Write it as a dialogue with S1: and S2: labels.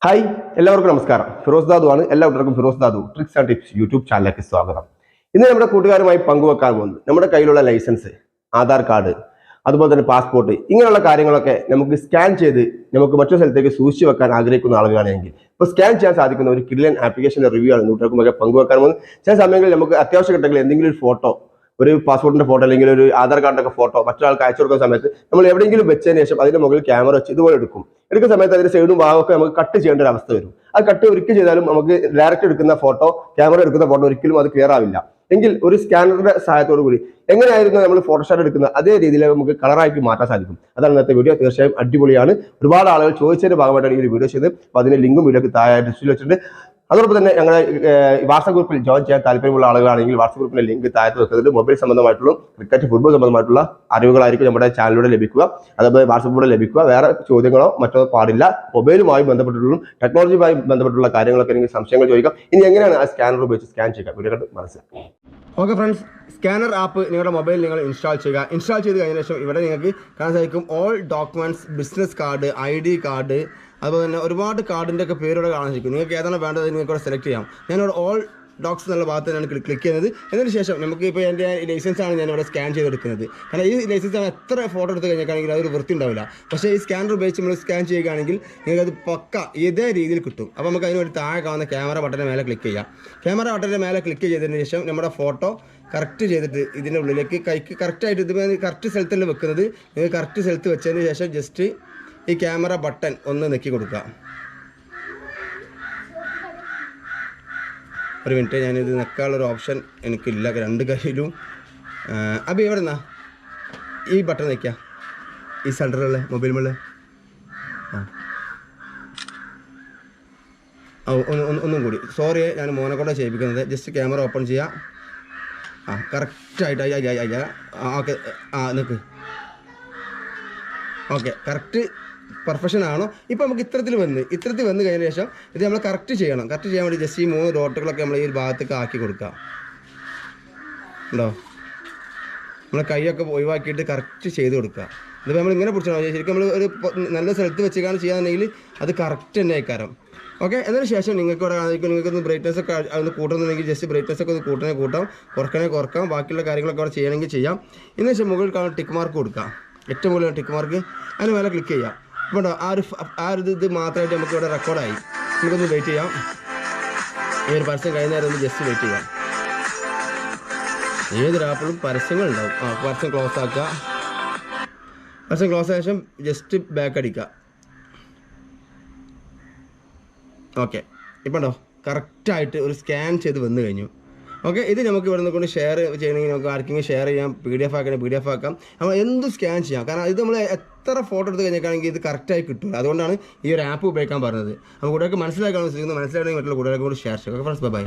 S1: Hi എല്ലാവർക്കും നമസ്കാരം. ഫിറോസ് ദാദു ആണ്. എല്ലാവർക്കും Firoz Dadu tricks and tips YouTube ചാനലിലേക്ക് സ്വാഗതം. ഇന്ന് നമ്മുടെ കൂട്ടുകാരുമായി പങ്കുവെക്കാൻ പോകുന്നത് നമ്മുടെ കയ്യിലുള്ള ലൈസൻസ്, ആധാർ കാർഡ്, അതുപോലെ തന്നെ പാസ്പോർട്ട്, ഇങ്ങനെയുള്ള കാര്യങ്ങളൊക്കെ നമുക്ക് സ്കാൻ ചെയ്ത് നമുക്ക് മറ്റൊരു സ്ഥലത്തേക്ക് സൂക്ഷിച്ചു വെക്കാൻ ആഗ്രഹിക്കുന്ന ആളുകളാണെങ്കിൽ ഇപ്പോൾ സ്കാൻ ചെയ്യാൻ സാധിക്കുന്ന ഒരു കിഡിലൻ ആപ്ലിക്കേഷൻ്റെ റിവ്യൂ ആണ് കൂട്ടുകാർക്കുമൊക്കെ പങ്കുവെക്കാൻ പോകുന്നത്. ചില സമയങ്ങളിൽ നമുക്ക് അത്യാവശ്യ ഘട്ടങ്ങളിൽ എന്തെങ്കിലും ഒരു ഫോട്ടോ, ഒരു പാസ്പോർട്ടിന്റെ ഫോട്ടോ അല്ലെങ്കിൽ ഒരു ആധാർ കാർഡിന്റെ ഫോട്ടോ മറ്റൊരാൾക്ക് അയച്ചു കൊടുക്കുന്ന സമയത്ത് നമ്മൾ എവിടെയെങ്കിലും വെച്ചതിന് ശേഷം അതിന്റെ മുകളിൽ ക്യാമറ വെച്ച് ഇതുപോലെ എടുക്കുന്ന സമയത്ത് അതിന്റെ സൈഡും ഭാഗമൊക്കെ നമുക്ക് കട്ട് ചെയ്യേണ്ട ഒരു അവസ്ഥ വരും. ആ കട്ട് ഒരിക്കൽ ചെയ്താലും നമുക്ക് ഡയറക്റ്റ് എടുക്കുന്ന ഫോട്ടോ, ക്യാമറ എടുക്കുന്ന ഫോട്ടോ ഒരിക്കലും അത് ക്ലിയർ ആവില്ല. എങ്കിൽ ഒരു സ്കാനറുടെ സഹായത്തോടു കൂടി എങ്ങനെയായിരുന്നു നമ്മൾ ഫോട്ടോഷോട്ട് എടുക്കുന്നത് അതേ രീതിയിൽ നമുക്ക് കളറാക്കി മാറ്റാൻ സാധിക്കും. അതാണ് ഇന്നത്തെ വീഡിയോ. തീർച്ചയായും അടിപൊളിയാണ്. ഒരുപാട് ആളുകൾ ചോദിച്ചതിന്റെ ഭാഗമായിട്ടാണ് ഈ ഒരു വീഡിയോ ചെയ്തത്. അപ്പോൾ അതിന്റെ ലിങ്കും വീഡിയോക്ക് താഴെ ഡിസ്ക്രിപ്ഷനിൽ വെച്ചിട്ടുണ്ട്. അതോടൊപ്പം തന്നെ ഞങ്ങളെ വാട്സ്ആപ്പ് ഗ്രൂപ്പിൽ ജോയിൻ ചെയ്യാൻ താല്പര്യമുള്ള ആളുകളാണെങ്കിൽ വാട്സ്ആപ്പ് ഗ്രൂപ്പിലെ ലിങ്ക് താഴത്ത് വെക്കുന്നുണ്ട്. മൊബൈൽ സംബന്ധമായിട്ടുള്ള ക്രിക്കറ്റ്, ഫുട്ബോൾ സംബന്ധമായിട്ടുള്ള അറിവുകളായിരിക്കും നമ്മുടെ ചാനലിലൂടെ ലഭിക്കുക. അതുപോലെ വാട്സ്ആപ്പിലൂടെ ലഭിക്കുക. വേറെ ചോദ്യങ്ങളോ മറ്റോ പാടില്ല. മൊബൈലുമായി ബന്ധപ്പെട്ടിട്ടുള്ള ടെക്നോളജിയുമായി ബന്ധപ്പെട്ടുള്ള കാര്യങ്ങളൊക്കെ എനിക്ക് സംശയങ്ങൾ ചോദിക്കാം. ഇനി എങ്ങനെയാണ് ആ സ്കാനർ ഉപയോഗിച്ച് സ്കാൻ ചെയ്യുക വീഡിയോ കണ്ട് മനസ്സിലാക്കാം. ഓക്കെ ഫ്രണ്ട്സ്, സ്കാനർ ആപ്പ് നിങ്ങളുടെ മൊബൈലിൽ നിങ്ങൾ ഇൻസ്റ്റാൾ ചെയ്യുക. ഇൻസ്റ്റാൾ ചെയ്ത് കഴിഞ്ഞ ശേഷം ഇവിടെ നിങ്ങൾക്ക് കാണാൻ സാധിക്കും all documents, business card, ID card, അതുപോലെ തന്നെ ഒരുപാട് കാർഡിൻ്റെ ഒക്കെ പേരോടെ കാണാൻ സാധിക്കും. നിങ്ങൾക്ക് ഏതാണ് വേണ്ടത് നിങ്ങൾക്ക് ഇവിടെ സെലക്ട് ചെയ്യാം. ഞാനിവിടെ ഓൾ ഡോക്സ് എന്നുള്ള ഭാഗത്ത് തന്നെയാണ് ക്ലിക്ക് ചെയ്യുന്നത്. അതിന് ശേഷം നമുക്ക് ഇപ്പോൾ എൻ്റെ ലൈസൻസാണ് ഞാനിവിടെ സ്കാൻ ചെയ്തെടുക്കുന്നത്. കാരണം ഈ ലൈസൻസ് എത്ര ഫോട്ടോ എടുത്ത് കഴിഞ്ഞാൽ അതൊരു വൃത്തി ഉണ്ടാവില്ല. പക്ഷേ ഈ സ്കാനർ ഉപയോഗിച്ച് നമ്മൾ സ്കാൻ ചെയ്യുകയാണെങ്കിൽ നിങ്ങൾക്കത് പക്ക ഇതേ രീതിയിൽ കിട്ടും. അപ്പോൾ നമുക്ക് അതിന് വേണ്ടി താഴെ കാണുന്ന ക്യാമറ ബട്ടൻ്റെ മേലെ ക്ലിക്ക് ചെയ്യാം. ക്യാമറ ബട്ടൻ്റെ മേലെ ക്ലിക്ക് ചെയ്തതിന് ശേഷം നമ്മുടെ ഫോട്ടോ കറക്റ്റ് ചെയ്തിട്ട് ഇതിൻ്റെ ഉള്ളിലേക്ക് കൈക്ക് കറക്റ്റായിട്ട് ഇത് കറക്റ്റ് സ്ഥലത്തല്ലേ വെക്കുന്നത്. നിങ്ങൾ കറക്റ്റ് സ്ഥലത്ത് വെച്ചതിന് ശേഷം ജസ്റ്റ് ഈ ക്യാമറ ബട്ടൺ ഒന്ന് നെക്കി കൊടുക്കുക. ഒരു മിനിറ്റ്, ഞാനിത് നെക്കാനുള്ളൊരു ഓപ്ഷൻ എനിക്കില്ല രണ്ട് കയ്യിലും. അപ്പോൾ ഇവിടെ നിന്നാ ഈ ബട്ടൺ നെക്കുക, ഈ സെൻറ്ററിലുള്ള മൊബൈൽ മുകളിൽ. ഒന്നും കൂടി, സോറി, ഞാൻ മോനെ കൊണ്ടാണ് ചെയ്യിപ്പിക്കുന്നത്. ജസ്റ്റ് ക്യാമറ ഓപ്പൺ ചെയ്യുക. കറക്റ്റായിട്ട് ഓക്കെ, നിൽക്ക്. ഓക്കെ, കറക്റ്റ് പെർഫെക്ഷൻ ആണോ? ഇപ്പോൾ നമുക്ക് ഇത്തരത്തിൽ വന്ന് കഴിഞ്ഞ ശേഷം ഇത് നമ്മൾ കറക്റ്റ് ചെയ്യണം. കറക്റ്റ് ചെയ്യാൻ വേണ്ടി ജസ്റ്റ് ഈ 3 ഡോട്ടുകളൊക്കെ നമ്മൾ ഈ ഒരു ഭാഗത്തേക്ക് ആക്കി കൊടുക്കുക. ഉണ്ടോ? നമ്മൾ കൈയൊക്കെ ഒഴിവാക്കിയിട്ട് കറക്റ്റ് ചെയ്ത് കൊടുക്കുക. ഇതിപ്പോൾ നമ്മൾ ഇങ്ങനെ പിടിച്ചോ, ശരിക്കും നമ്മൾ ഒരു നല്ല സ്ഥലത്ത് വെച്ചിട്ടാണ് ചെയ്യാന്നുണ്ടെങ്കിൽ അത് കറക്റ്റ് തന്നെ ആയിക്കാരം. ഓക്കെ, അതിന് ശേഷം നിങ്ങൾക്ക് ഇവിടെ നിങ്ങൾക്കൊന്ന് ബ്രൈറ്റ്നസ് ഒക്കെ അതൊന്ന് കൂട്ടുന്നുണ്ടെങ്കിൽ ജസ്റ്റ് ബ്രൈറ്റ്നസ് ഒക്കെ ഒന്ന് കൂട്ടാം, കുറക്കാം. ബാക്കിയുള്ള കാര്യങ്ങളൊക്കെ അവിടെ ചെയ്യണമെങ്കിൽ ചെയ്യാം. ഇതിന് ശേഷം മുകളിൽ കാണാൻ ടിക്ക് മാർക്ക് കൊടുക്കുക. ഏറ്റവും മുകളിൽ ടിക്ക് മാർക്ക്, അതിന് മേലെ ക്ലിക്ക് ചെയ്യാം. ഇപ്പോൾ ആ ഒരു ഇത് മാത്രമായിട്ട് നമുക്ക് ഇവിടെ റെക്കോർഡായി. നമുക്കൊന്ന് വെയിറ്റ് ചെയ്യാം. ഈ ഒരു പരസ്യം കഴിയുന്നേരം ഒന്ന് ജസ്റ്റ് വെയിറ്റ് ചെയ്യാം. ഏതൊരു ആപ്പിലും പരസ്യങ്ങളുണ്ടാവും. പരസ്യം ക്ലോസ് ആക്കുക. പരസ്യം ക്ലോസ് ആയ ശേഷം ജസ്റ്റ് ബാക്ക് അടിക്കുക. ഓക്കെ, ഇപ്പോൾ ഉണ്ടോ കറക്റ്റായിട്ട് ഒരു സ്കാൻ ചെയ്ത് വന്നു കഴിഞ്ഞു. ഓക്കെ, ഇത് നമുക്ക് ഇവിടെ കൊണ്ട് ഷെയർ ചെയ്യണമെങ്കിൽ നമുക്ക് ആർക്കെങ്കിലും ഷെയർ ചെയ്യാം, PDF ആക്കണമെങ്കിൽ PDF ആക്കാം. നമ്മൾ എന്ത് സ്കാൻ ചെയ്യാം. കാരണം ഇത് നമ്മൾ എത്ര ഫോട്ടോ എടുത്ത് കഴിഞ്ഞാൽ ഇത് കറക്റ്റായി കിട്ടില്ല. അതുകൊണ്ടാണ് ഈ ഒരു ആപ്പ് ഉപയോഗിക്കാൻ പറഞ്ഞത്. അപ്പോൾ കൂട്ടുകാർക്ക് മനസ്സിലാക്കണമെങ്കിൽ മറ്റുള്ള കൂട്ടുകാർക്ക് കൂടി ഷെയർ ചെയ്യുക. Friends, by.